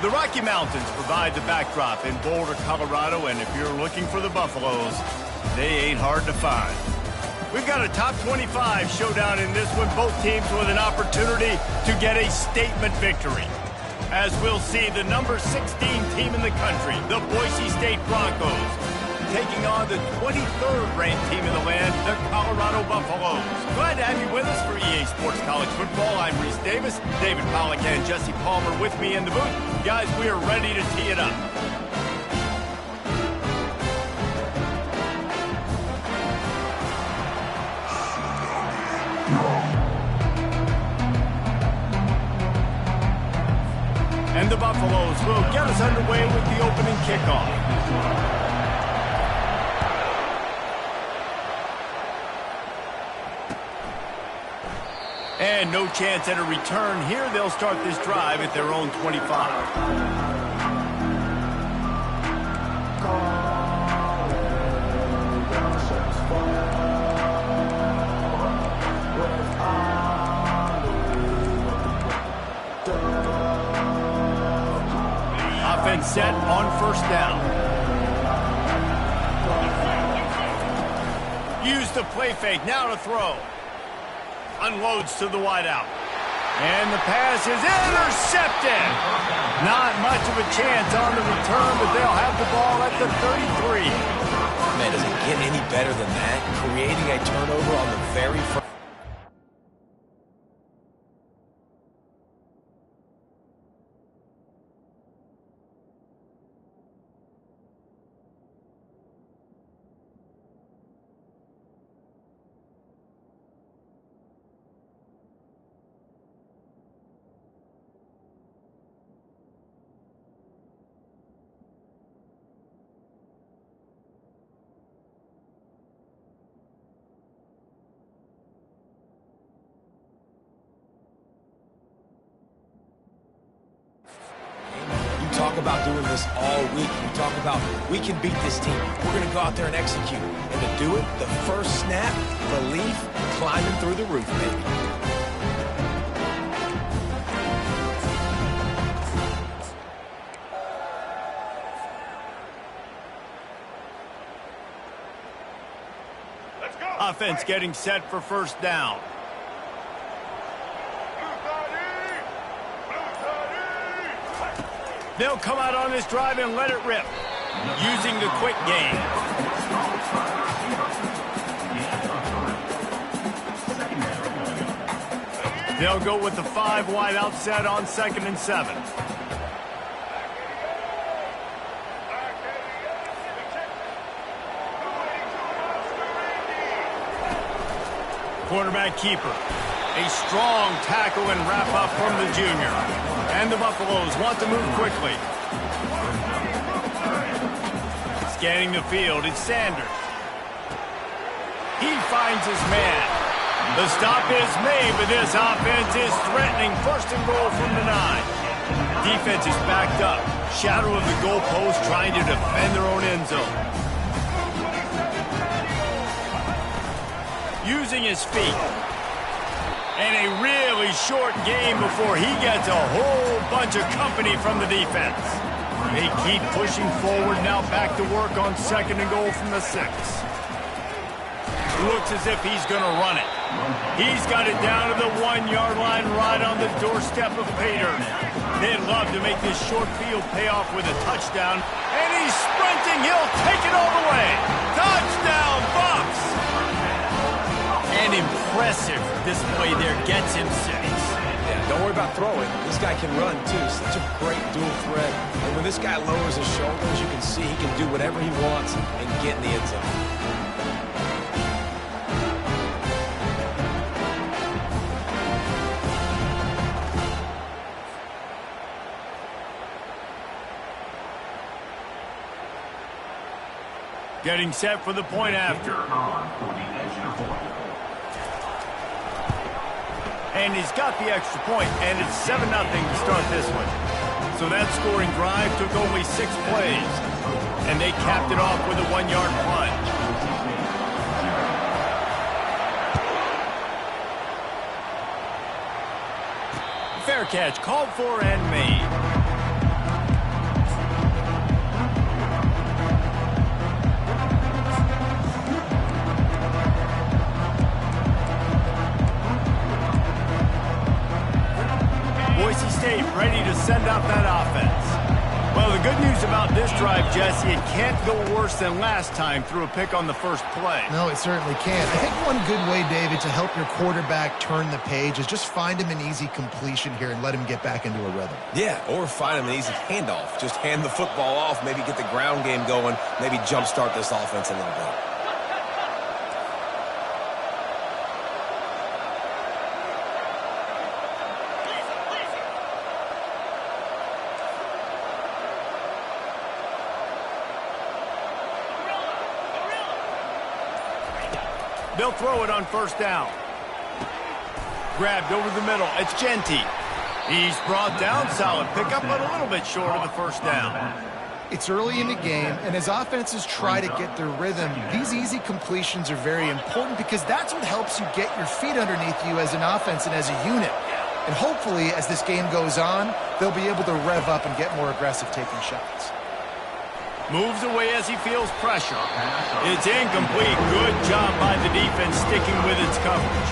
The Rocky Mountains provide the backdrop in Boulder, Colorado, and if you're looking for the Buffaloes, they ain't hard to find. We've got a top 25 showdown in this one, both teams with an opportunity to get a statement victory. As we'll see, the number 16 team in the country, the Boise State Broncos, taking on the 23rd ranked team in the land, the Colorado Buffaloes. Glad to have you with us for EA Sports College Football. I'm Reese Davis, David Pollack and Jesse Palmer with me in the booth. Guys, we are ready to tee it up. And the Buffaloes will get us underway with the opening kickoff. And no chance at a return here. They'll start this drive at their own 25. Offense set on first down. Use the play fake, now to throw. Unloads to the wideout. And the pass is intercepted. Not much of a chance on the return, but they'll have the ball at the 33. Man, does it get any better than that? Creating a turnover on the very first. Talk about doing this all week. We talk about we can beat this team. We're going to go out there and execute. And to do it, the first snap, belief, climbing through the roof, baby. Let's go. Offense getting set for first down. They'll come out on this drive and let it rip, using the quick game. They'll go with the 5 wide out set on 2nd and 7. Quarterback keeper. A strong tackle and wrap up from the junior. And the Buffaloes want to move quickly. Scanning the field, it's Sanders. He finds his man. The stop is made, but this offense is threatening. 1st and goal from the 9. Defense is backed up. Shadow of the goalpost trying to defend their own end zone. Using his feet. And a really short game before he gets a whole bunch of company from the defense. They keep pushing forward, now back to work on 2nd and goal from the 6. Looks as if he's going to run it. He's got it down to the 1-yard line right on the doorstep of Pater. They'd love to make this short field pay off with a touchdown. And he's sprinting. He'll take it all the way. Touchdown, Bucks! An impressive display there, gets him 6. Yeah, don't worry about throwing. This guy can run, too. Such a great dual threat. And when this guy lowers his shoulders, you can see he can do whatever he wants and get in the end zone. Getting set for the point after. And he's got the extra point, and it's 7-0 to start this one. So that scoring drive took only 6 plays, and they capped it off with a 1-yard plunge. Fair catch, called for and made. ready to send out that offense. Well, the good news about this drive, Jesse, it can't go worse than last time through a pick on the first play. No, it certainly can't. I think one good way, David, to help your quarterback turn the page is just find him an easy completion here and let him get back into a rhythm. Yeah, or find him an easy handoff. Just hand the football off, maybe get the ground game going, maybe jumpstart this offense a little bit. They'll throw it on first down. Grabbed over the middle. It's Genty. He's brought down. Solid pickup, but a little bit short of the first down. It's early in the game, and as offenses try to get their rhythm, these easy completions are very important because that's what helps you get your feet underneath you as an offense and as a unit. And hopefully, as this game goes on, they'll be able to rev up and get more aggressive taking shots. Moves away as he feels pressure. It's incomplete. Good job by the defense sticking with its coverage.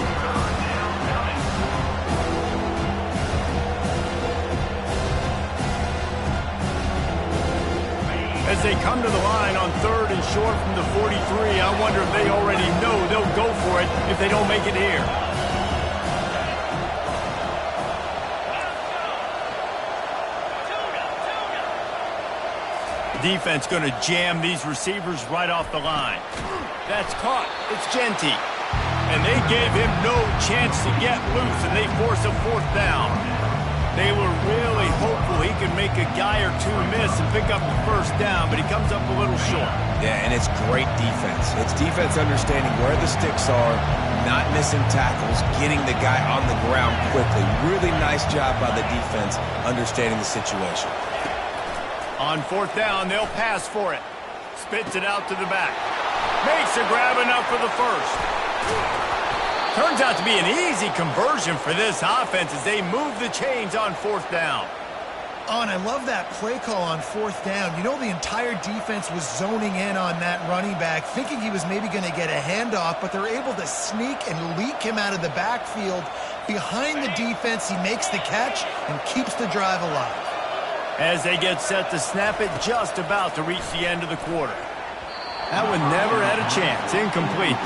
As they come to the line on 3rd and short from the 43, I wonder if they already know they'll go for it if they don't make it here. Defense going to jam these receivers right off the line. That's caught. It's Genty. And they gave him no chance to get loose, and they force a 4th down. They were really hopeful he could make a guy or two miss and pick up the first down, but he comes up a little short. Yeah, and it's great defense. It's defense understanding where the sticks are, not missing tackles, getting the guy on the ground quickly. Really nice job by the defense understanding the situation. On 4th down, they'll pass for it. Spits it out to the back. Makes a grab enough for the first. Turns out to be an easy conversion for this offense as they move the chains on 4th down. Oh, and I love that play call on 4th down. You know, the entire defense was zoning in on that running back, thinking he was maybe going to get a handoff, but they're able to sneak and leak him out of the backfield. Behind the defense, he makes the catch and keeps the drive alive. As they get set to snap it, just about to reach the end of the quarter. That one never had a chance. Incomplete.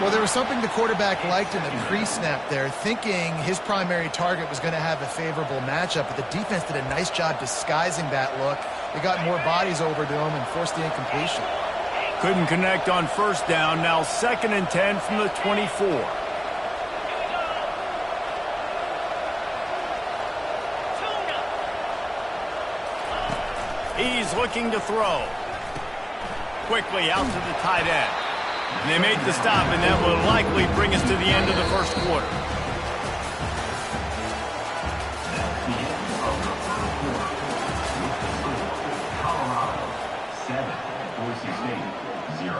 Well, there was something the quarterback liked in the pre-snap there, thinking his primary target was going to have a favorable matchup, but the defense did a nice job disguising that look. They got more bodies over to him and forced the incompletion. Couldn't connect on 1st down. Now 2nd and 10 from the 24. He's looking to throw. Quickly out to the tight end. And they make the stop, and that will likely bring us to the end of the first quarter. Colorado 7, Boise State 0.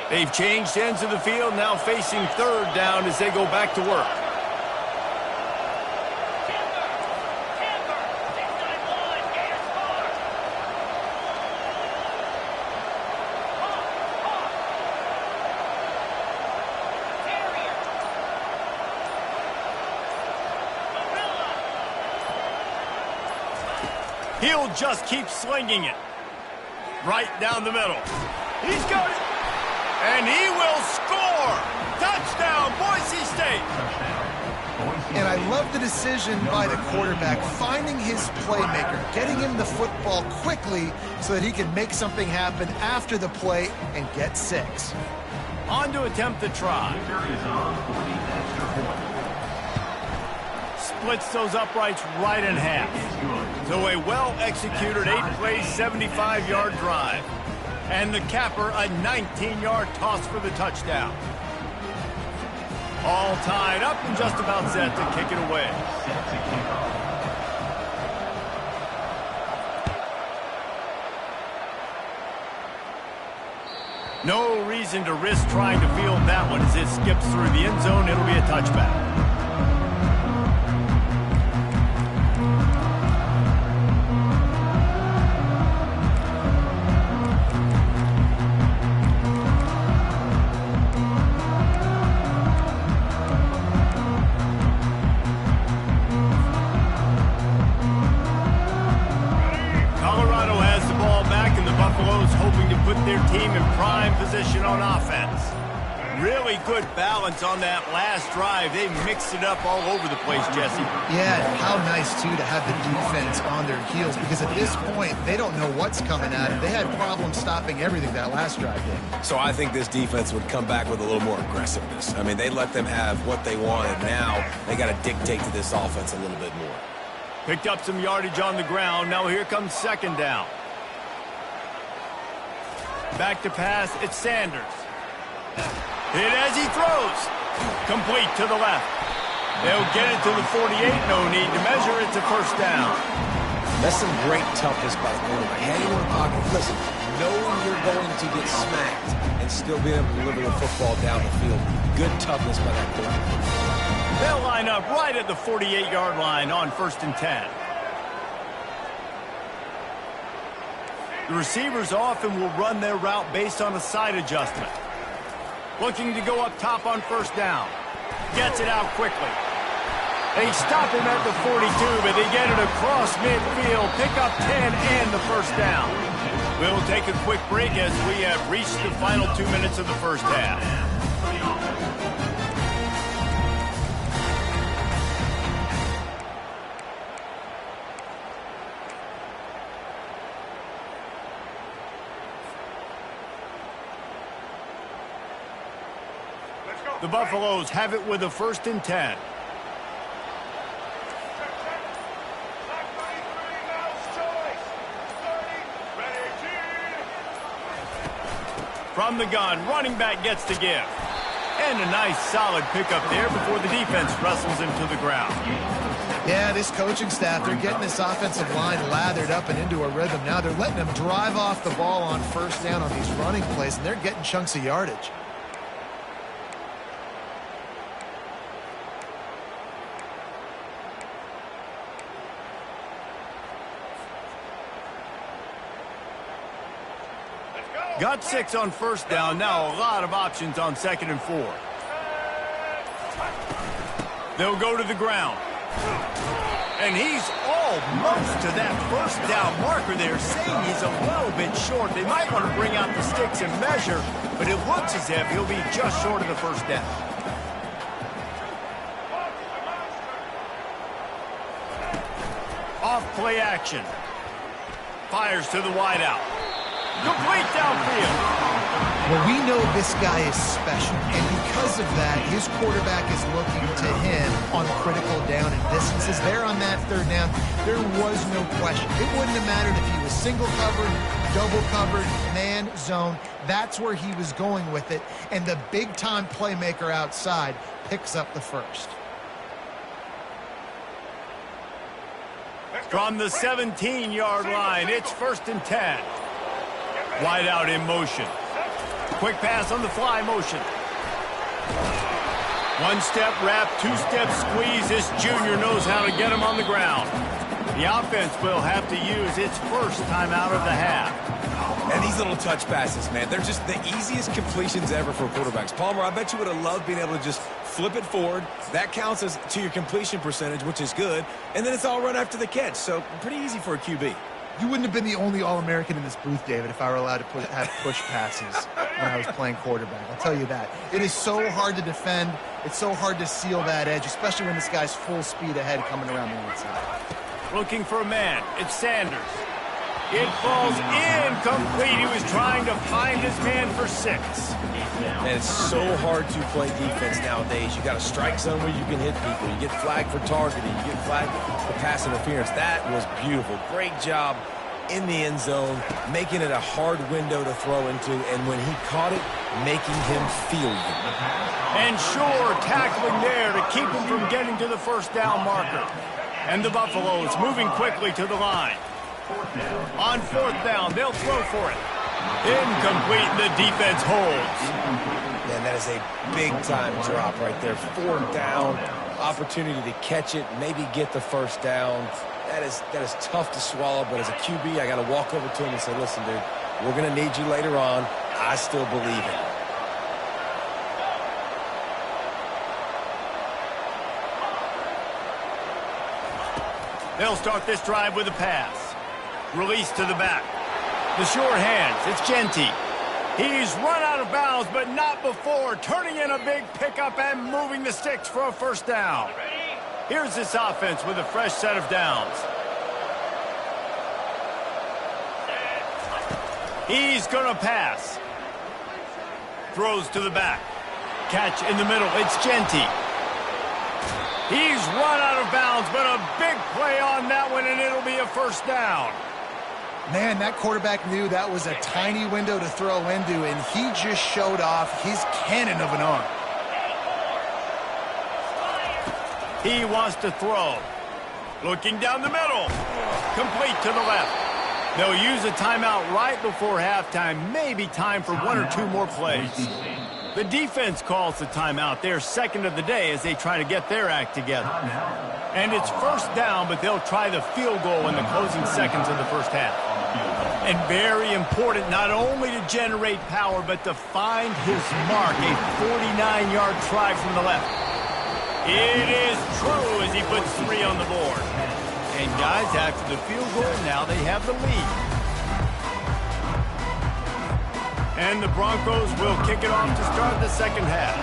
They've changed ends of the field, now facing 3rd down as they go back to work. He'll just keep slinging it. Right down the middle. He's got it. And he will score! Touchdown, Boise State! And I love the decision by the quarterback, finding his playmaker, getting him the football quickly so that he can make something happen after the play and get 6. On to attempt the try. Splits those uprights right in half. So a well-executed 8-play, 75-yard drive. And the capper, a 19-yard toss for the touchdown. All tied up and just about set to kick it away. No reason to risk trying to field that one as it skips through the end zone. It'll be a touchback. Buffalo's hoping to put their team in prime position on offense. Really good balance on that last drive. They mixed it up all over the place, Jesse. Yeah, how nice, too, to have the defense on their heels, because at this point, they don't know what's coming at them. They had problems stopping everything that last drive did. So I think this defense would come back with a little more aggressiveness. I mean, they let them have what they wanted. Now they got to dictate to this offense a little bit more. Picked up some yardage on the ground. Now here comes second down. Back to pass, it's Sanders. Hit as he throws. Complete to the left. They'll get it to the 48. No need to measure. It's a first down. That's some great toughness by the quarterback. Hanging in the pocket. Listen, knowing you're going to get smacked and still being able to deliver the football down the field. Good toughness by that quarterback. They'll line up right at the 48-yard line on 1st and 10. The receivers often will run their route based on a side adjustment. Looking to go up top on first down. Gets it out quickly. They stop him at the 42, but they get it across midfield. Pick up 10 and the first down. We'll take a quick break as we have reached the final 2 minutes of the first half. The Buffaloes have it with a 1st and 10. From the gun, running back gets the give. And a nice solid pickup there before the defense wrestles him to the ground. Yeah, this coaching staff, they're getting this offensive line lathered up and into a rhythm. Now they're letting them drive off the ball on first down on these running plays, and they're getting chunks of yardage. Got 6 on first down. Now a lot of options on 2nd and 4. They'll go to the ground. And he's almost to that first down marker there, saying he's a little bit short. They might want to bring out the sticks and measure, but it looks as if he'll be just short of the first down. Off play action. Fires to the wideout. Complete downfield. Well, we know this guy is special, and because of that, his quarterback is looking to him on critical down and distances. There on that 3rd down, there was no question. It wouldn't have mattered if he was single covered, double covered, man, zone. That's where he was going with it, and the big-time playmaker outside picks up the first. From the 17-yard line, it's 1st and 10. Wide out in motion. Quick pass on the fly motion. 1-step wrap, 2-step squeeze. This junior knows how to get him on the ground. The offense will have to use its first timeout of the half. And these little touch passes, man, they're just the easiest completions ever for quarterbacks. Palmer, I bet you would have loved being able to just flip it forward. That counts as to your completion percentage, which is good. And then it's all run after the catch. So pretty easy for a QB. You wouldn't have been the only All-American in this booth, David, if I were allowed to have push passes when I was playing quarterback. I'll tell you that. It is so hard to defend. It's so hard to seal that edge, especially when this guy's full speed ahead coming around the outside. Looking for a man. It's Sanders. It falls incomplete. He was trying to find his man for 6. And it's so hard to play defense nowadays. You got a strike zone where you can hit people. You get flagged for targeting. You get flagged for pass interference. That was beautiful. Great job in the end zone, making it a hard window to throw into. And when he caught it, making him feel you. And sure, tackling there to keep him from getting to the first down marker. And the Buffaloes moving quickly to the line. On 4th down, they'll throw for it. Incomplete, the defense holds. Man, that is a big-time drop right there. 4th down, opportunity to catch it, maybe get the first down. That is tough to swallow, but as a QB, I got to walk over to him and say, listen, dude, we're going to need you later on. I still believe it. They'll start this drive with a pass. Release to the back. The short hands, it's Genty. He's run out of bounds, but not before turning in a big pickup and moving the sticks for a first down. Here's this offense with a fresh set of downs. He's going to pass. Throws to the back. Catch in the middle. It's Genty. He's run out of bounds, but a big play on that one, and it'll be a first down. Man, that quarterback knew that was a tiny window to throw into, and he just showed off his cannon of an arm. He wants to throw. Looking down the middle. Complete to the left. They'll use a timeout right before halftime. Maybe time for one or two more plays. The defense calls the timeout. They're second of the day as they try to get their act together. And it's first down, but they'll try the field goal in the closing seconds of the first half. And very important not only to generate power, but to find his mark. A 49-yard try from the left. It is true as he puts 3 on the board. And guys, after the field goal, now they have the lead. And the Broncos will kick it off to start the second half.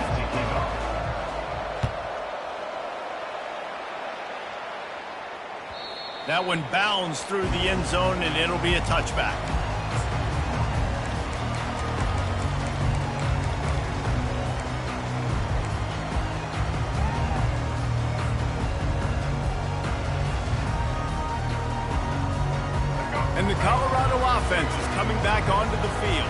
That one bounds through the end zone, and it'll be a touchback. And the Colorado offense is coming back onto the field.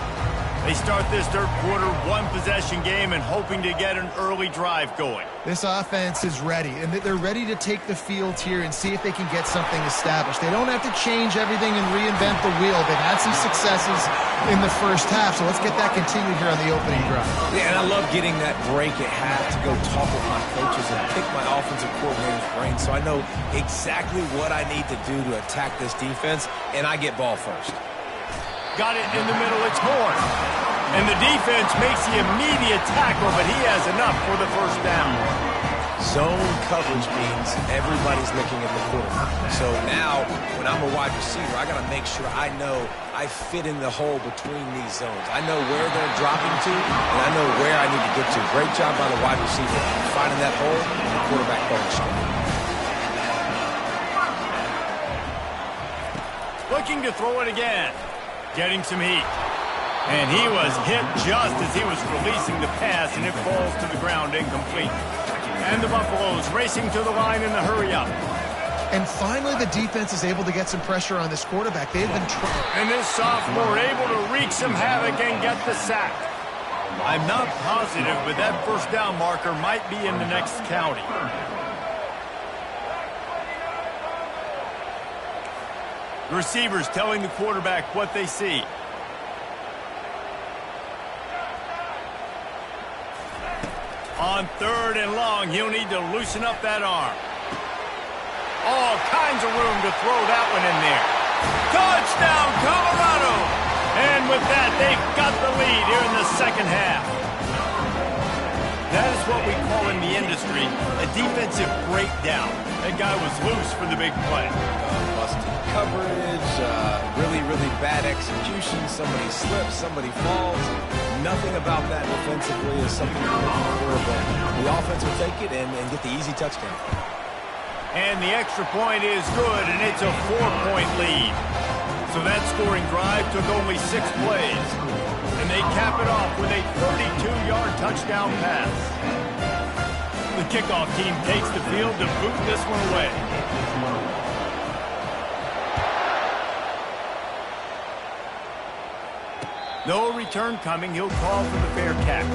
They start this third quarter one-possession game and hoping to get an early drive going. This offense is ready, and they're ready to take the field here and see if they can get something established. They don't have to change everything and reinvent the wheel. They've had some successes in the first half, so let's get that continued here on the opening drive. Yeah, and I love getting that break at half to go talk with my coaches and pick my offensive coordinator's brain so I know exactly what I need to do to attack this defense, and I get ball first. Got it in the middle, it's Horn. And the defense makes the immediate tackle, but he has enough for the first down. Zone coverage means everybody's looking at the quarterback. So now, when I'm a wide receiver, I got to make sure I know I fit in the hole between these zones. I know where they're dropping to, and I know where I need to get to. Great job by the wide receiver finding that hole, and the quarterback playing strong. Looking to throw it again. Getting some heat. And he was hit just as he was releasing the pass, and it falls to the ground incomplete. And the Buffaloes racing to the line in the hurry-up. And finally, the defense is able to get some pressure on this quarterback. They've been trying. And this sophomore able to wreak some havoc and get the sack. I'm not positive, but that first down marker might be in the next county. Receivers telling the quarterback what they see. On third and long, he'll need to loosen up that arm. All kinds of room to throw that one in there. Touchdown, Colorado! And with that, they've got the lead here in the second half. That is what we call in the industry a defensive breakdown. That guy was loose for the big play. Busted coverage, really bad execution. Somebody slips, somebody falls. Nothing about that defensively is something you're looking for, but the offense will take it and get the easy touchdown. And the extra point is good, and it's a 4-point lead. So that scoring drive took only 6 plays. And they cap it off with a 32-yard touchdown pass. The kickoff team takes the field to boot this one away. No return coming. He'll call for the fair catch.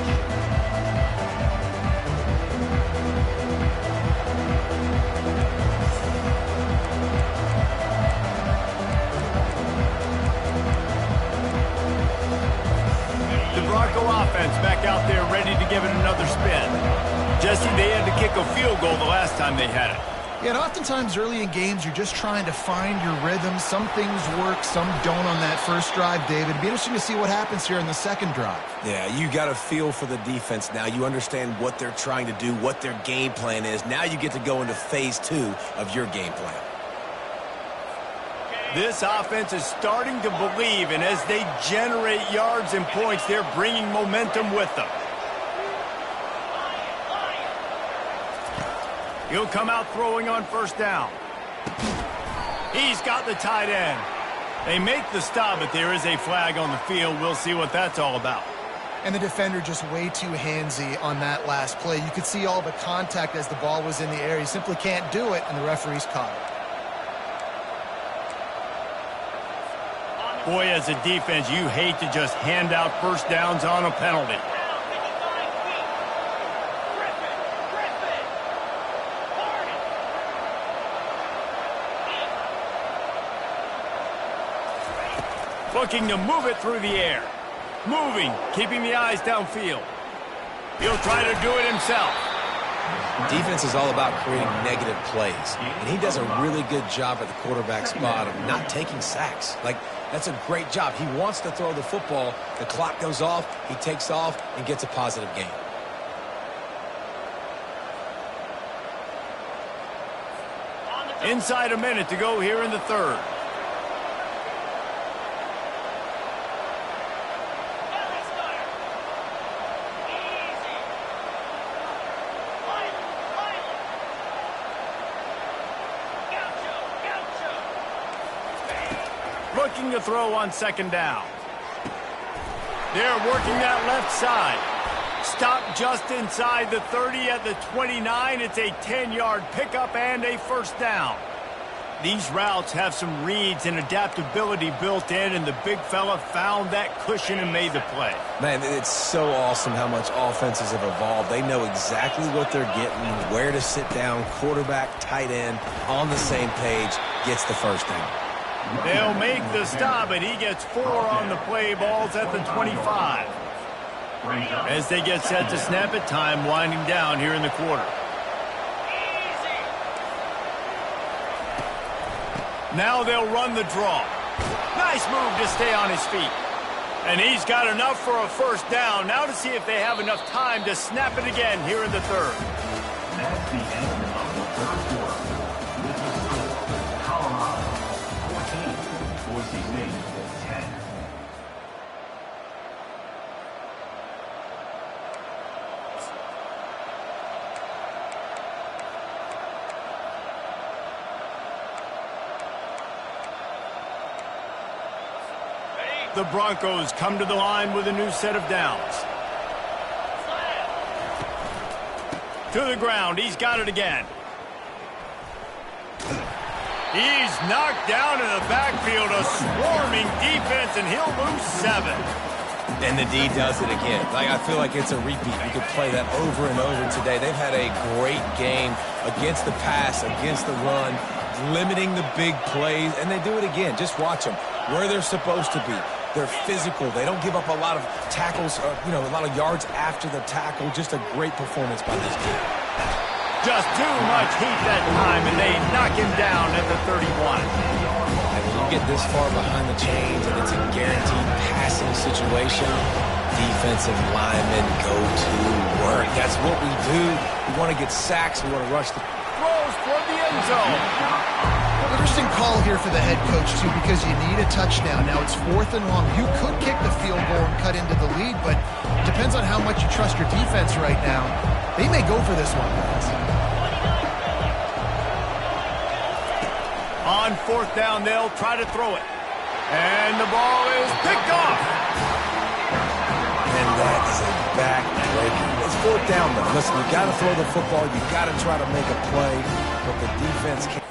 The Bronco offense back out there ready to give it another spin. Jesse, they had to kick a field goal the last time they had it. Yeah, and oftentimes early in games, you're just trying to find your rhythm. Some things work, some don't on that first drive, David. It'd be interesting to see what happens here in the second drive. Yeah, you got a feel for the defense now. You understand what they're trying to do, what their game plan is. Now you get to go into phase 2 of your game plan. This offense is starting to believe, and as they generate yards and points, they're bringing momentum with them. He'll come out throwing on first down. He's got the tight end. They make the stop, but there is a flag on the field. We'll see what that's all about. And the defender just way too handsy on that last play. You could see all the contact as the ball was in the air. He simply can't do it, and the referee's caught it. Boy, as a defense, you hate to just hand out first downs on a penalty. Looking to move it through the air. Moving, keeping the eyes downfield. He'll try to do it himself. Defense is all about creating negative plays, and he does a really good job at the quarterback spot of not taking sacks. Like, that's a great job. He wants to throw the football. The clock goes off, he takes off, and gets a positive gain. Inside a minute to go here in the third. Looking to throw on second down. They're working that left side. Stop just inside the 30 at the 29. It's a 10-yard pickup and a first down. These routes have some reads and adaptability built in, and the big fella found that cushion and made the play. Man, it's so awesome how much offenses have evolved. They know exactly what they're getting, where to sit down, quarterback, tight end, on the same page, gets the first down. They'll make the stop, and he gets 4 on the play. Balls at the 25. As they get set to snap it, time winding down here in the quarter. Now they'll run the draw. Nice move to stay on his feet. And he's got enough for a first down. Now to see if they have enough time to snap it again here in the third. That's the end of the third quarter. With the score, Colorado 14, Boise State 10. The Broncos come to the line with a new set of downs. To the ground. He's got it again. He's knocked down in the backfield. A swarming defense, and he'll lose 7. And the D does it again. Like, I feel like it's a repeat. You could play that over and over today. They've had a great game against the pass, against the run, limiting the big plays, and they do it again. Just watch them where they're supposed to be. They're physical. They don't give up a lot of tackles, a lot of yards after the tackle. Just a great performance by this team. Just too much heat that time, and they knock him down at the 31. And when you get this far behind the chains and it's a guaranteed passing situation, defensive linemen go to work. That's what we do. We want to get sacks. We want to rush the... Throws toward the end zone. Interesting call here for the head coach, too, because you need a touchdown. Now it's 4th and long. You could kick the field goal and cut into the lead, but it depends on how much you trust your defense right now. They may go for this one, guys. On 4th down, they'll try to throw it. And the ball is picked off. And that is a back-breaker. It's 4th down, though. Listen, you got to throw the football. You got to try to make a play, but the defense can't.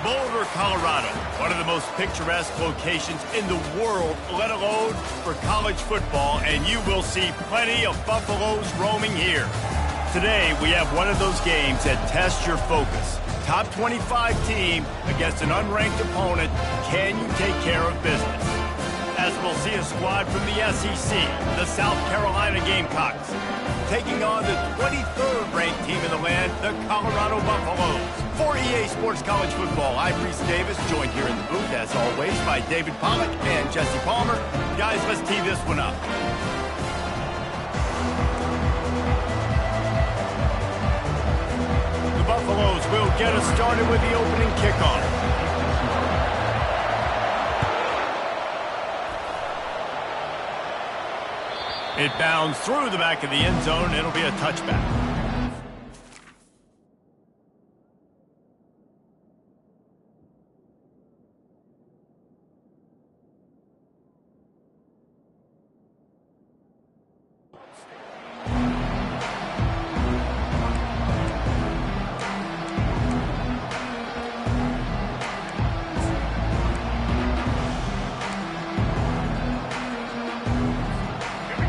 Boulder, Colorado, one of the most picturesque locations in the world, let alone for college football, and you will see plenty of Buffaloes roaming here. Today, we have one of those games that tests your focus. Top 25 team against an unranked opponent. Can you take care of business? As we'll see a squad from the SEC, the South Carolina Gamecocks, taking on the 23rd ranked team in the land, the Colorado Buffaloes. For EA Sports College Football, I'm Reese Davis, joined here in the booth, as always, by David Pollack and Jesse Palmer. Guys, let's tee this one up. The Buffaloes will get us started with the opening kickoff. It bounds through the back of the end zone. It'll be a touchback.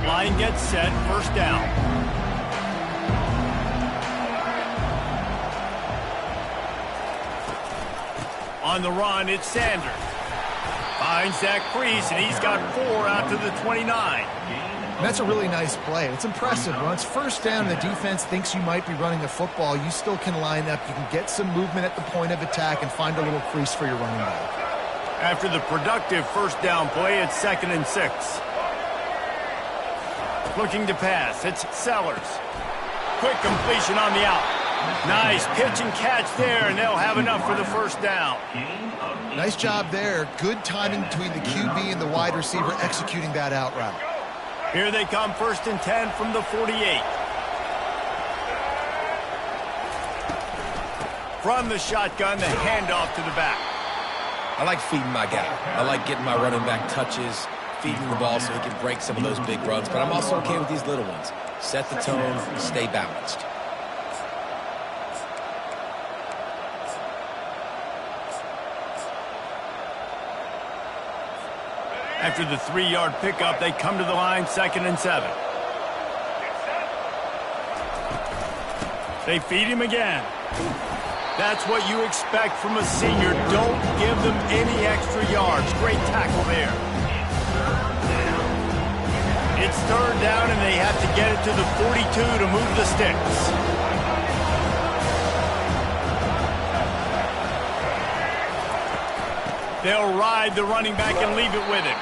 Line gets set, first down. On the run, it's Sanders. Finds that crease, and he's got 4 out to the 29. That's a really nice play. It's impressive. Once first down, the defense thinks you might be running the football. You still can line up. You can get some movement at the point of attack and find a little crease for your running back. After the productive first down play, it's 2nd and 6. Looking to pass, it's Sellers. Quick completion on the out. Nice pitch and catch there, and they'll have enough for the first down. Nice job there. Good timing between the QB and the wide receiver executing that out route. Here they come, 1st and 10 from the 48. From the shotgun, the handoff to the back. I like feeding my guy. I like getting my running back touches, feeding the ball so he can break some of those big runs, but I'm also okay with these little ones. Set the tone, stay balanced. After the 3-yard pickup, they come to the line, 2nd and 7. They feed him again. That's what you expect from a senior. Don't give them any extra yards. Great tackle there. It's 3rd down, and they have to get it to the 42 to move the sticks. They'll ride the running back and leave it with him.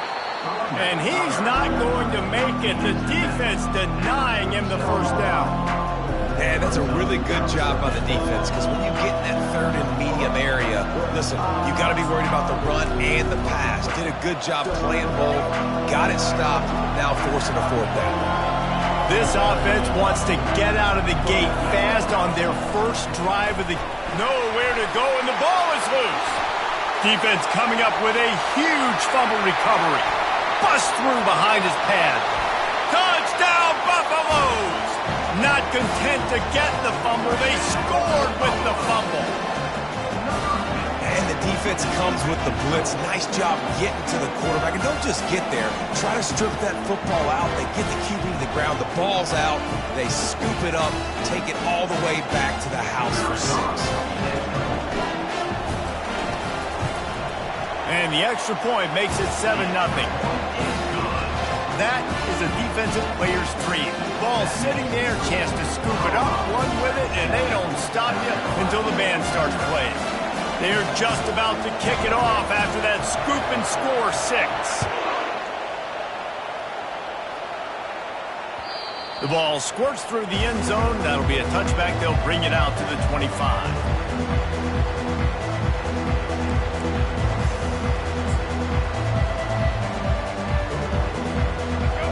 And he's not going to make it. The defense denying him the first down. Man, that's a really good job by the defense, because when you get in that 3rd and medium area, listen, you got to be worried about the run and the pass. Did a good job playing both, got it stopped, now forcing a 4th down. This offense wants to get out of the gate fast on their first drive of the... Nowhere to go, and the ball is loose. Defense coming up with a huge fumble recovery. Bust through behind his pad. Touchdown, Buffaloes! Not content to get the fumble, they scored with the fumble. And the defense comes with the blitz. Nice job getting to the quarterback. And don't just get there. Try to strip that football out. They get the QB to the ground. The ball's out. They scoop it up, take it all the way back to the house for 6. And the extra point makes it 7-0. That is a defensive player's dream. Ball sitting there, chance to scoop it up, run with it, and they don't stop you until the band starts playing. They're just about to kick it off after that scoop and score 6. The ball squirts through the end zone. That'll be a touchback. They'll bring it out to the 25.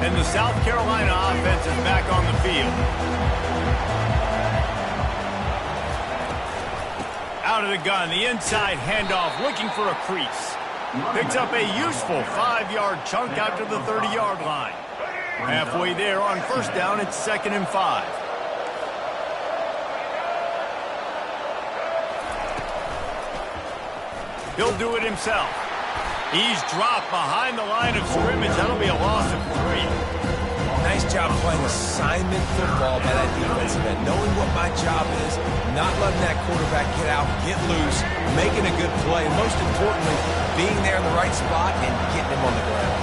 And the South Carolina offense is back on the field. Out of the gun, the inside handoff, looking for a crease. Picks up a useful 5-yard chunk out to the 30-yard line. Halfway there on first down, it's 2nd and 5. He'll do it himself. He's dropped behind the line of scrimmage. That'll be a loss of 3. Nice job playing assignment football by that defensive end. Knowing what my job is, not letting that quarterback get out, get loose, making a good play, and most importantly, being there in the right spot and getting him on the ground.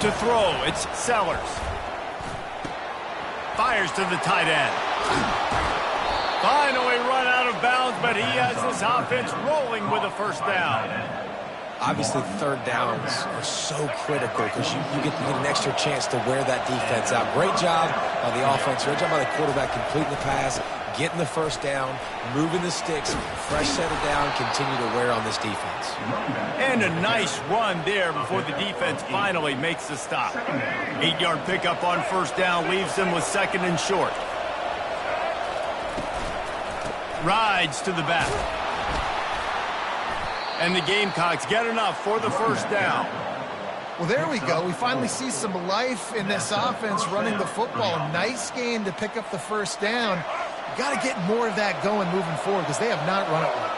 To throw, it's Sellers. Fires to the tight end. Finally run out of bounds, but he has this offense rolling with a first down. Obviously, third downs are so critical because you get an extra chance to wear that defense out. Great job by the offense. Great job by the quarterback completing the pass, getting the first down, moving the sticks, fresh set of down, continue to wear on this defense. And a nice run there before the defense finally makes the stop. 8-yard pickup on first down leaves them with 2nd and short. Rides to the back. And the Gamecocks get enough for the first down. Well, there we go. We finally see some life in this offense running the football. Nice game to pick up the first down. You got to get more of that going moving forward because they have not run it well.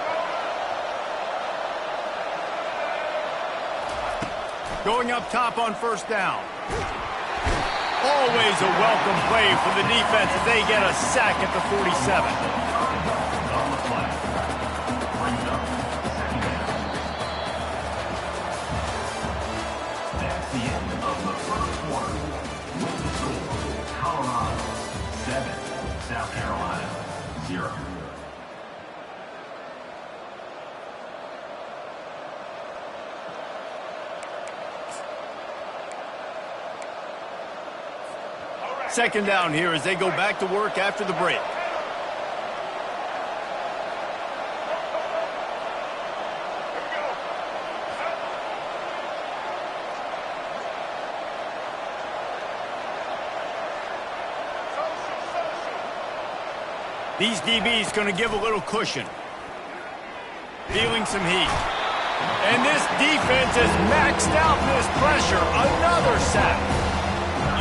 Going up top on first down. Always a welcome play for the defense as they get a sack at the 47. South Carolina, 0. Second down here as they go back to work after the break. These DBs going to give a little cushion. Feeling some heat. And this defense is maxed out in this pressure. Another sack.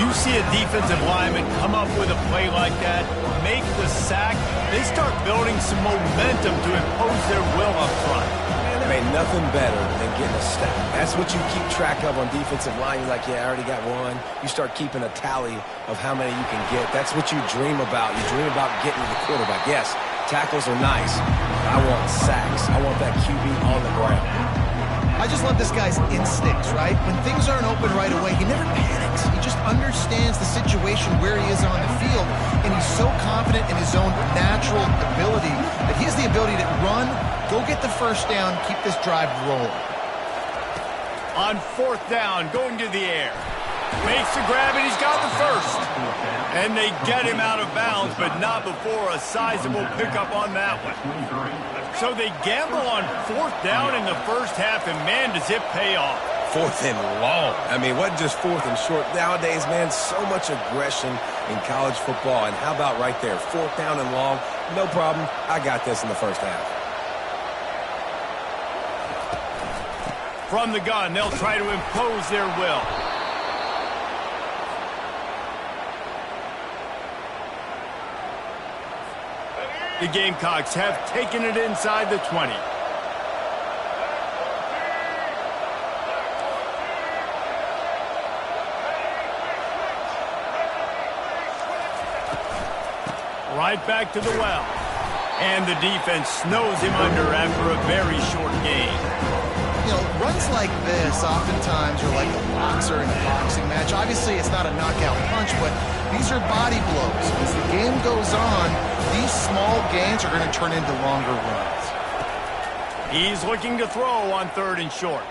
You see a defensive lineman come up with a play like that, make the sack, they start building some momentum to impose their will up front. Man, there ain't nothing better than getting a sack. That's what you keep track of on defensive line. You're like, yeah, I already got one. You start keeping a tally of how many you can get. That's what you dream about. You dream about getting to the quarterback. Yes, tackles are nice, but I want sacks. I want that QB on the ground. I just love this guy's instincts, right? When things aren't open right away, he never panics. He just understands the situation where he is on the field, and he's so confident in his own natural ability that he has the ability to run, go get the first down, keep this drive rolling. On fourth down, going to the air. Makes the grab, and he's got the first. And they get him out of bounds, but not before a sizable pickup on that one. So they gamble on fourth down in the first half, and man, does it pay off. Fourth and long. I mean, wasn't just fourth and short. Nowadays, man, so much aggression in college football. And how about right there? Fourth down and long. No problem. I got this in the first half. From the gun, they'll try to impose their will. The Gamecocks have taken it inside the 20. Right back to the well. And the defense snows him under after a very short game. You know, runs like this oftentimes are like a boxer in a boxing match. Obviously, it's not a knockout punch, but these are body blows. As the game goes on, these small gains are going to turn into longer runs. He's looking to throw on third and short.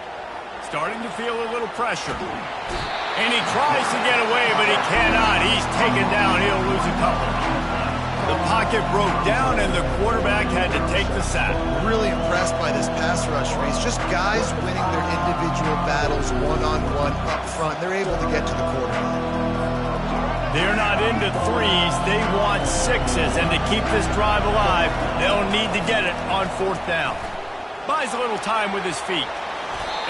Starting to feel a little pressure. And he tries to get away, but he cannot. He's taken down. He'll lose a couple. The pocket broke down, and the quarterback had to take the sack. Really impressed by this pass rush race. Just guys winning their individual battles one-on-one up front. They're able to get to the quarterback. They're not into threes. They want sixes, and to keep this drive alive, they'll need to get it on fourth down. Buys a little time with his feet.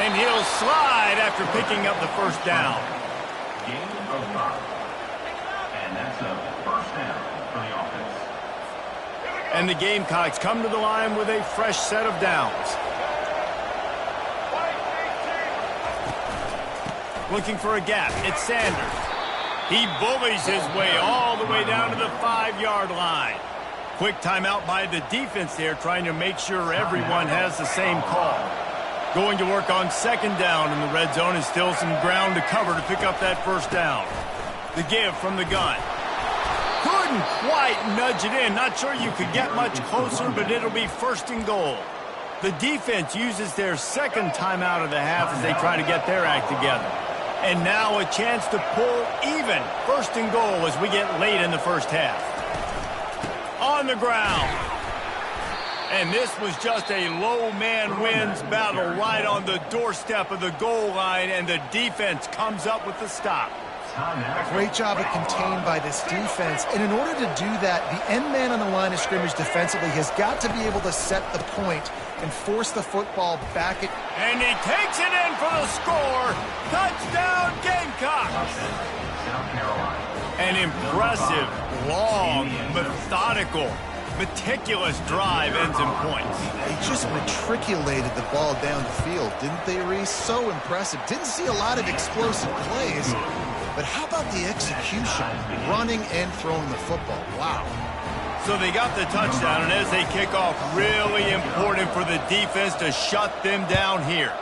And he'll slide after picking up the first down. Game over. And that's a first down for the offense. And the Gamecocks come to the line with a fresh set of downs. Looking for a gap. It's Sanders. He bullies his way all the way down to the 5-yard line. Quick timeout by the defense there, trying to make sure everyone has the same call. Going to work on second down in the red zone, and still some ground to cover to pick up that first down. The give from the gun. Couldn't quite nudge it in. Not sure you could get much closer, but it'll be first and goal. The defense uses their second timeout of the half as they try to get their act together. And now a chance to pull even. First and goal as we get late in the first half. On the ground. And this was just a low man wins battle right on the doorstep of the goal line, and the defense comes up with the stop. Great job of contained by this defense. And in order to do that, the end man on the line of scrimmage defensively has got to be able to set the point and force the football back. And he takes it in for the score. Touchdown, Gamecocks. An impressive, long, methodical, meticulous drive ends in points. They just matriculated the ball down the field, didn't they, Reese? So impressive. Didn't see a lot of explosive plays, but how about the execution? Running and throwing the football. Wow. So they got the touchdown, and as they kick off, really important for the defense to shut them down here.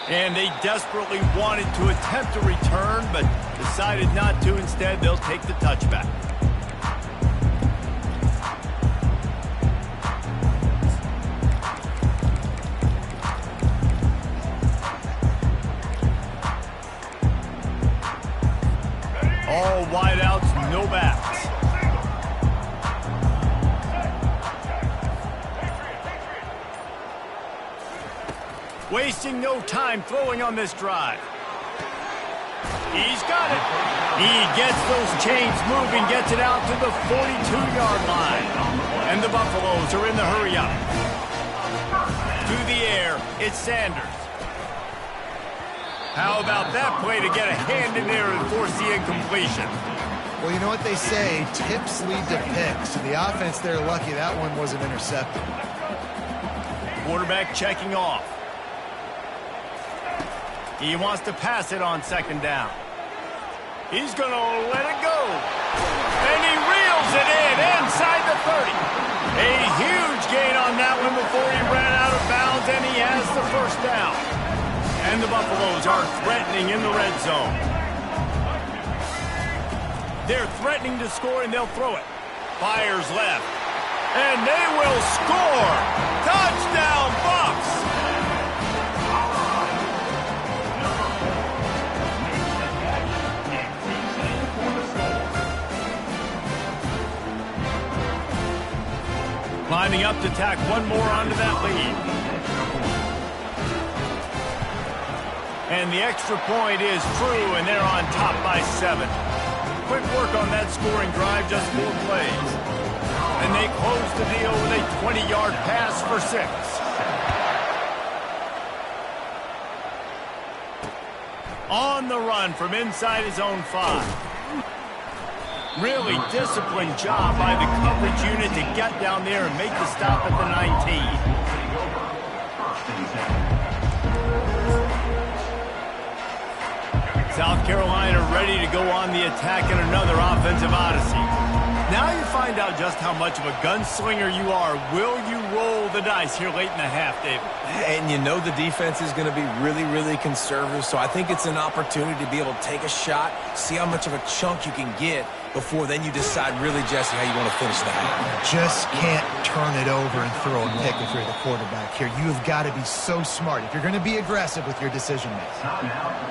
And they desperately wanted to attempt a return, but decided not to. Instead, they'll take the touchback. All wideouts, no backs. Wasting no time throwing on this drive. He's got it. He gets those chains moving, gets it out to the 42-yard line. And the Buffaloes are in the hurry-up. To the air, it's Sanders. How about that play to get a hand in there and force the incompletion? Well, you know what they say, tips lead to picks. So the offense, they're lucky that one wasn't intercepted. Quarterback checking off. He wants to pass it on second down. He's going to let it go. And he reels it in inside the 30. A huge gain on that one before he ran out of bounds, and he has the first down. And the Buffaloes are threatening in the red zone. They're threatening to score, and they'll throw it. Fires left. And they will score. Touchdown, Bucs! Lining up to tack one more onto that lead. And the extra point is true, and they're on top by 7. Quick work on that scoring drive, just 4 plays. And they close the deal with a 20-yard pass for 6. On the run from inside his own 5. Really disciplined job by the coverage unit to get down there and make the stop at the 19. South Carolina ready to go on the attack in another offensive odyssey. Now you find out just how much of a gunslinger you are. Will you roll the dice here late in the half, David? And you know the defense is going to be really, really conservative, so I think it's an opportunity to be able to take a shot, see how much of a chunk you can get before then you decide really, Jesse, how you want to finish the half. Just can't turn it over and throw a pick if you're the quarterback here. You have got to be so smart if you're going to be aggressive with your decision-making.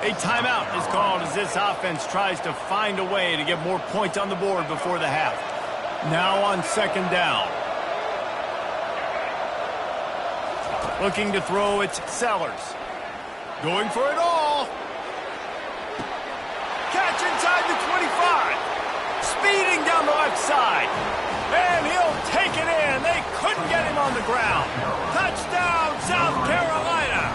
A timeout is called as this offense tries to find a way to get more points on the board before the half. Now on second down. Looking to throw, it's Sellers. Going for it all. Catch inside the 25. Speeding down the left side. And he'll take it in. They couldn't get him on the ground. Touchdown, South Carolina.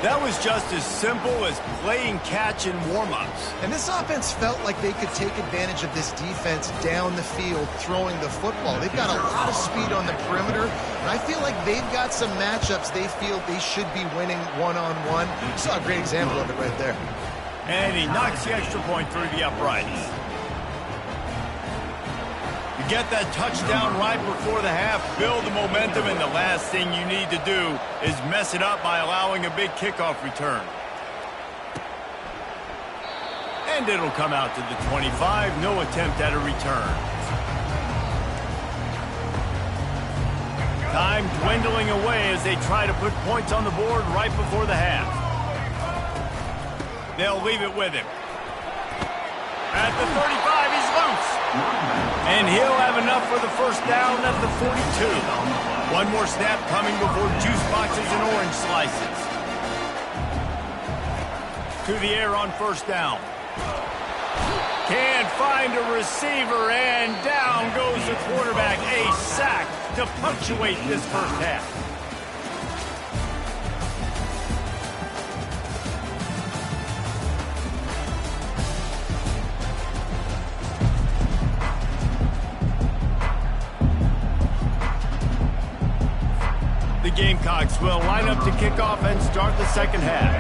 That was was just as simple as playing catch in warm-ups. And this offense felt like they could take advantage of this defense down the field throwing the football. They've got a lot of speed on the perimeter, and I feel like they've got some matchups they feel they should be winning one-on-one. You saw a great example of it right there. And he knocks the extra point through the uprights. You get that touchdown right before the half, build the momentum, and the last thing you need to do is mess it up by allowing a big kickoff return. And it'll come out to the 25, no attempt at a return. Time dwindling away as they try to put points on the board right before the half. They'll leave it with him. At the 35, he's loose. And he'll have enough for the first down at the 42. One more snap coming before juice boxes and orange slices. To the air on first down. Can't find a receiver, and down goes the quarterback. A sack to punctuate this first half. The Gamecocks will line up to kick off and start the second half.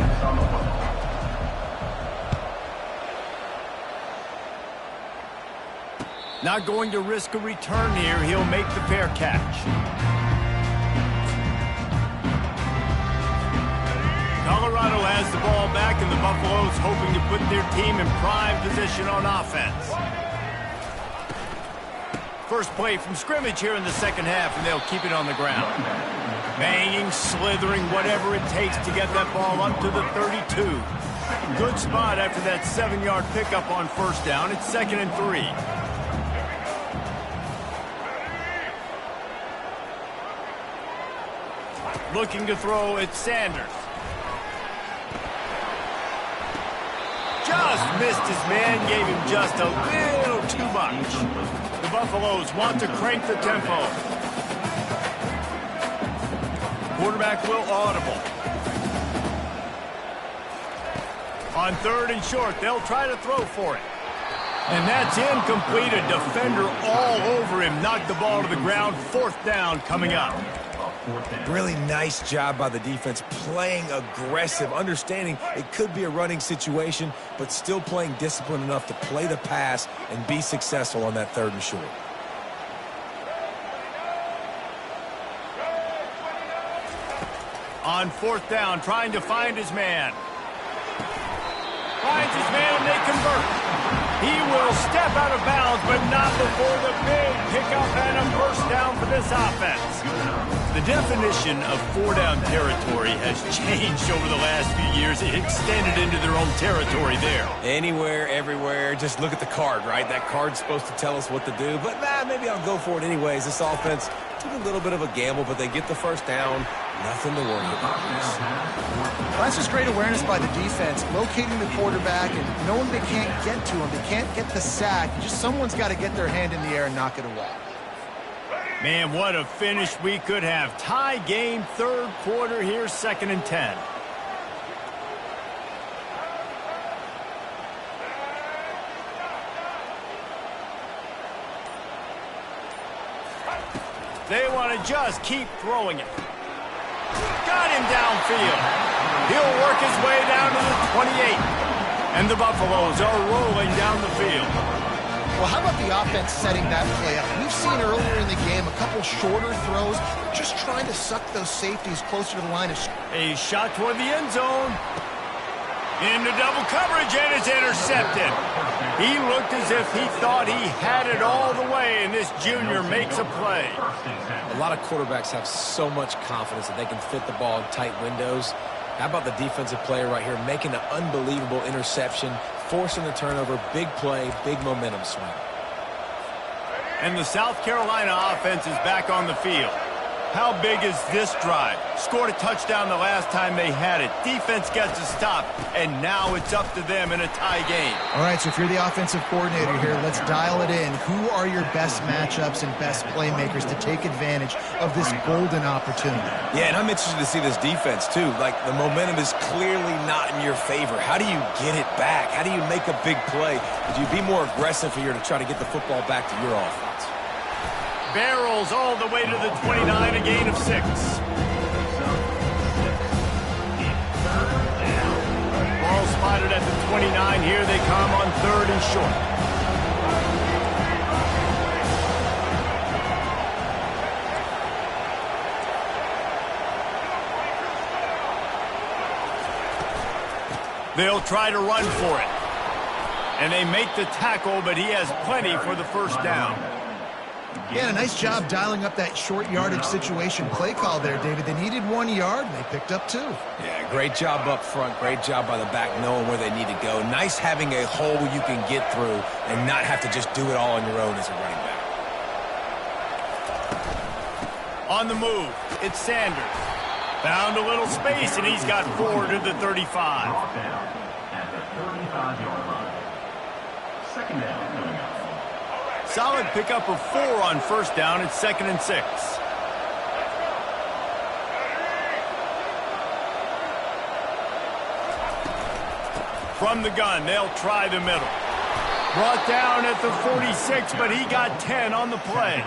Not going to risk a return here. He'll make the fair catch. Colorado has the ball back, and the Buffaloes hoping to put their team in prime position on offense. First play from scrimmage here in the second half, and they'll keep it on the ground. Banging, slithering, whatever it takes to get that ball up to the 32. Good spot after that 7-yard pickup on first down. It's 2nd and 3. Looking to throw, it's Sanders. Just missed his man, gave him just a little too much. The Buffaloes want to crank the tempo. Quarterback will audible. On 3rd and short, they'll try to throw for it. And that's incomplete. A defender all over him. Knocked the ball to the ground. 4th down coming up. Really nice job by the defense, playing aggressive, understanding it could be a running situation, but still playing disciplined enough to play the pass and be successful on that 3rd and short. On 4th down, trying to find his man. Finds his man, and they convert. He will step out of bounds, but not before the big pickup and a first down for this offense. The definition of 4-down territory has changed over the last few years. It extended into their own territory there. Anywhere, everywhere, just look at the card, right? That card's supposed to tell us what to do, but maybe I'll go for it anyways. This offense took a little bit of a gamble, but they get the first down. Nothing to worry about. Well, that's just great awareness by the defense, locating the quarterback and knowing they can't get to him. They can't get the sack. Just someone's got to get their hand in the air and knock it away. Man, what a finish we could have. Tie game, 3rd quarter here, 2nd and 10. They want to just keep throwing it. Got him downfield. He'll work his way down to the 28. And the Buffaloes are rolling down the field. Well, how about the offense setting that play up? We've seen earlier in the game a couple shorter throws, just trying to suck those safeties closer to the line of a shot toward the end zone. Into double coverage, and it's intercepted. He looked as if he thought he had it all the way, and this junior makes a play. A lot of quarterbacks have so much confidence that they can fit the ball in tight windows. How about the defensive player right here making an unbelievable interception, forcing the turnover, big play, big momentum swing. And the South Carolina offense is back on the field. How big is this drive? Scored a touchdown the last time they had it. Defense gets a stop, and now it's up to them in a tie game. All right, so if you're the offensive coordinator here, let's dial it in. Who are your best matchups and best playmakers to take advantage of this golden opportunity? Yeah, and I'm interested to see this defense, too. Like, the momentum is clearly not in your favor. How do you get it back? How do you make a big play? Would you be more aggressive here to try to get the football back to your offense? Barrels all the way to the 29, a gain of 6. Ball spotted at the 29. Here they come on 3rd and short. They'll try to run for it. And they make the tackle, but he has plenty for the first down. Yeah, a nice job dialing up that short yardage situation play call there, David. They needed 1 yard, and they picked up 2. Yeah, great job up front. Great job by the back knowing where they need to go. Nice having a hole you can get through and not have to just do it all on your own as a running back. On the move, it's Sanders. Found a little space, and he's got 4 to the 35. At the 35-yard line. Second down coming up. Solid pickup of 4 on first down. It's 2nd and 6. From the gun, they'll try the middle. Brought down at the 46, but he got 10 on the play.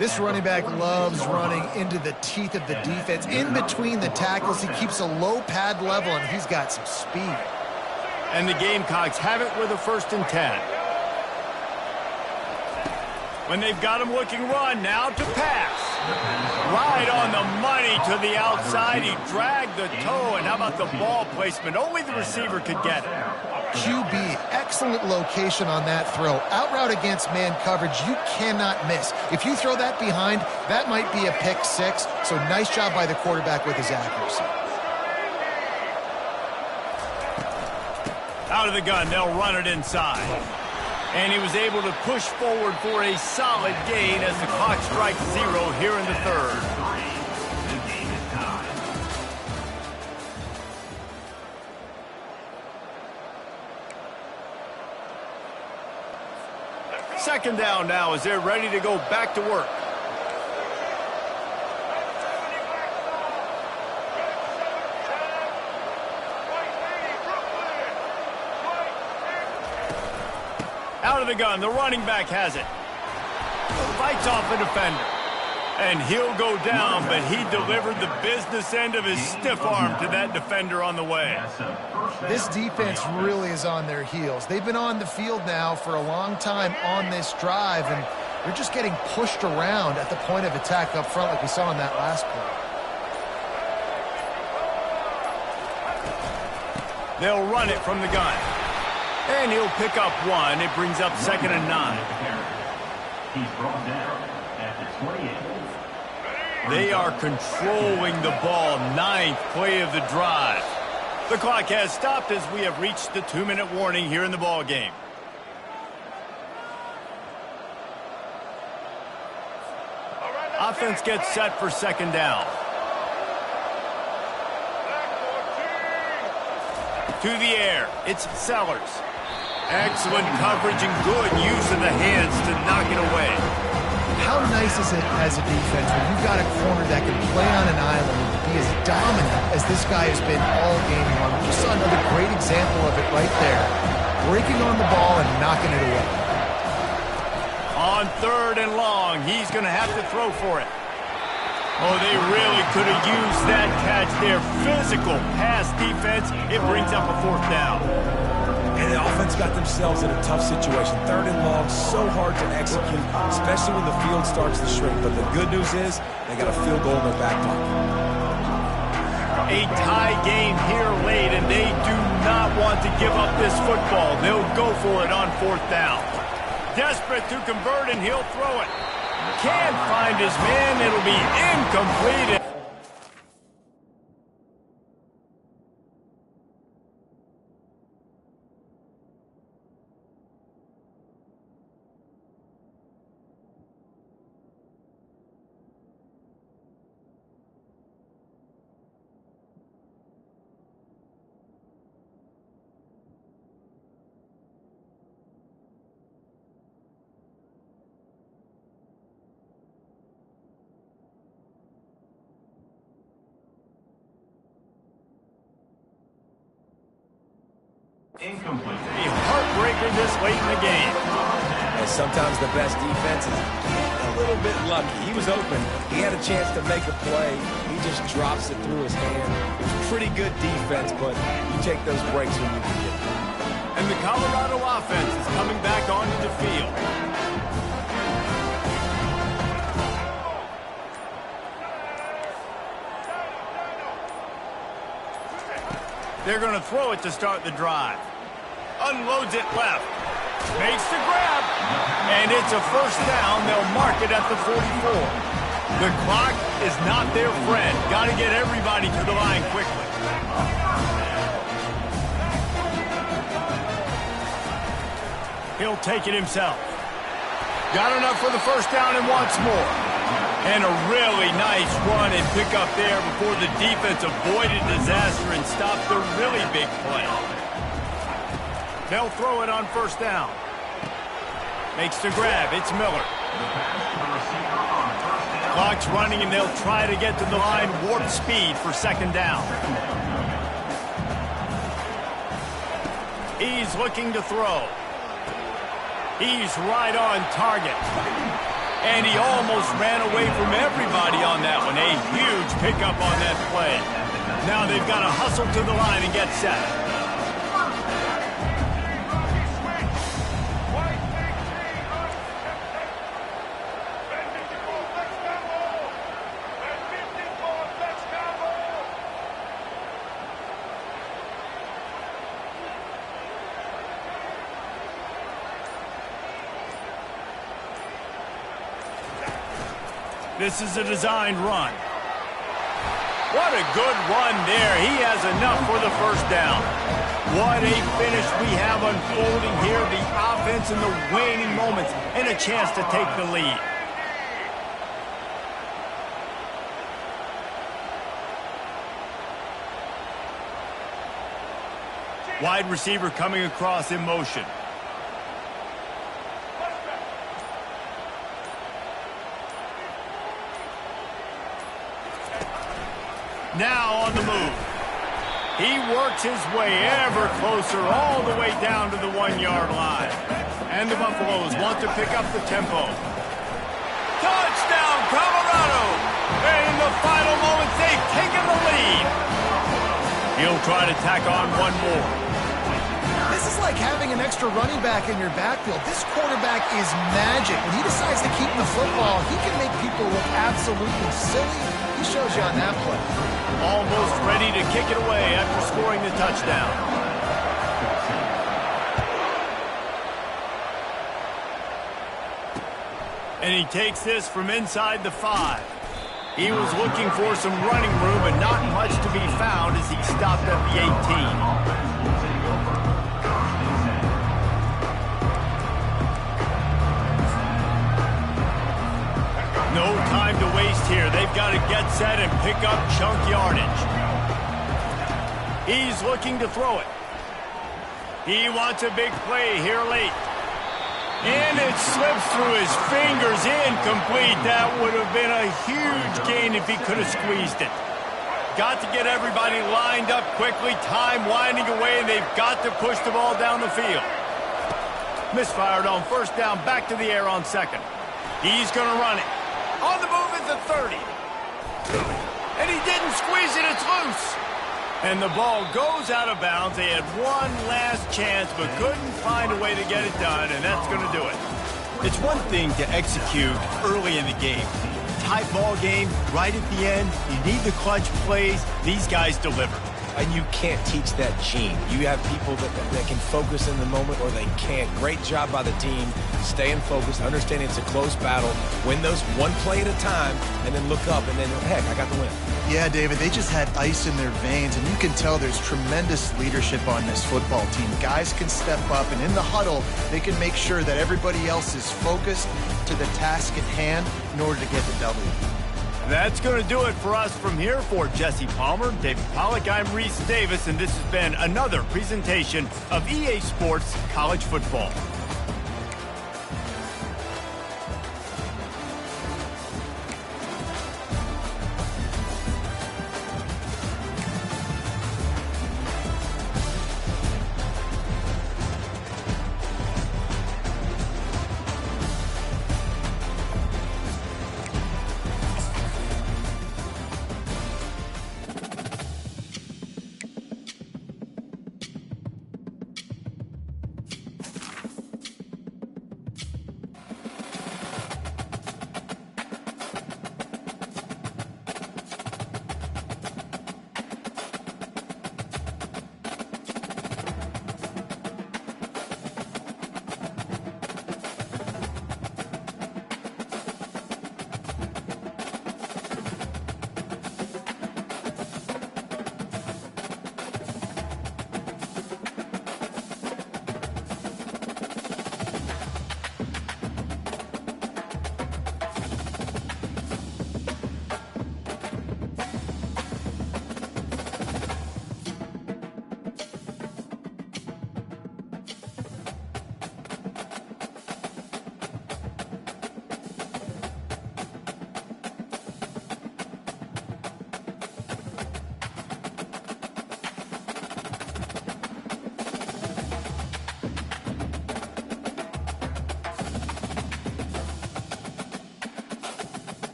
This running back loves running into the teeth of the defense. In between the tackles, he keeps a low pad level, and he's got some speed. And the Gamecocks have it with a 1st and 10. When they've got him looking run, now to pass. Right on the money to the outside. He dragged the toe, and how about the ball placement? Only the receiver could get it. QB, excellent location on that throw. Out route against man coverage, you cannot miss. If you throw that behind, that might be a pick 6. So nice job by the quarterback with his accuracy. Out of the gun, they'll run it inside. And he was able to push forward for a solid gain as the clock strikes 0 here in the 3rd. The game is tied. Second down now as they're ready to go back to work. Out of the gun, the running back has it. Fights off a defender. And he'll go down, but he delivered the business end of his stiff arm to that defender on the way. This defense really is on their heels. They've been on the field now for a long time on this drive, and they're just getting pushed around at the point of attack up front like we saw in that last play. They'll run it from the gun. And he'll pick up 1. It brings up 2nd and 9. He's brought down at the 28. They are controlling the ball. 9th play of the drive. The clock has stopped as we have reached the 2-minute warning here in the ball game. Offense gets set for 2nd down. To the air, it's Sellers. Excellent coverage and good use of the hands to knock it away. How nice is it as a defense when you've got a corner that can play on an island and be as dominant as this guy has been all game long? We just saw another great example of it right there. Breaking on the ball and knocking it away. On 3rd and long, he's going to have to throw for it. Oh, they really could have used that catch there. Physical pass defense. It brings up a 4th down. And the offense got themselves in a tough situation. 3rd and long, so hard to execute, especially when the field starts to shrink. But the good news is they got a field goal in their back pocket. A tie game here late, and they do not want to give up this football. They'll go for it on 4th down. Desperate to convert, and he'll throw it. Can't find his man. It'll be incomplete. Incomplete. A heartbreaker this late in the game. And sometimes the best defense is a little bit lucky. He was open. He had a chance to make a play. He just drops it through his hand. It was pretty good defense, but you take those breaks when you can get them. And the Colorado offense is coming back onto the field. They're going to throw it to start the drive. Unloads it left. Makes the grab. And it's a first down. They'll mark it at the 44. The clock is not their friend. Got to get everybody to the line quickly. He'll take it himself. Got enough for the first down and wants more. And a really nice run and pick up there before the defense avoided disaster and stopped the really big play. They'll throw it on first down. Makes the grab. It's Miller. Clock's running, and they'll try to get to the line warp speed for second down. He's looking to throw. He's right on target. And he almost ran away from everybody on that one. A huge pickup on that play. Now they've got to hustle to the line and get set. This is a designed run. What a good run there. He has enough for the first down. What a finish we have unfolding here. The offense in the waning moments and a chance to take the lead. Wide receiver coming across in motion. Now on the move. He works his way ever closer all the way down to the 1-yard line. And the Buffaloes want to pick up the tempo. Touchdown, Colorado! And in the final moments, they've taken the lead. He'll try to tack on one more. This is like having an extra running back in your backfield. This quarterback is magic. When he decides to keep the football, he can make people look absolutely silly. He shows you on that play. Almost ready to kick it away after scoring the touchdown. And he takes this from inside the 5. He was looking for some running room, but not much to be found as he stopped at the 18. No time to waste here. They've got to get set and pick up chunk yardage. He's looking to throw it. He wants a big play here late. And it slips through his fingers, incomplete. That would have been a huge gain if he could have squeezed it. Got to get everybody lined up quickly. Time winding away, and they've got to push the ball down the field. Misfired on first down, back to the air on second. He's going to run it. On the move at the 30. And he didn't squeeze it, it's loose. And the ball goes out of bounds. They had one last chance, but couldn't find a way to get it done, and that's going to do it. It's one thing to execute early in the game. Tight ball game, right at the end, you need the clutch plays. These guys deliver. And you can't teach that gene. You have people that can focus in the moment or they can't. Great job by the team, staying focused, understanding it's a close battle, win those one play at a time, and then look up, and then, heck, I got the win. Yeah, David, they just had ice in their veins, and you can tell there's tremendous leadership on this football team. Guys can step up, and in the huddle, they can make sure that everybody else is focused to the task at hand in order to get the W. That's going to do it for us from here. For Jesse Palmer, David Pollack, I'm Reese Davis, and this has been another presentation of EA Sports College Football.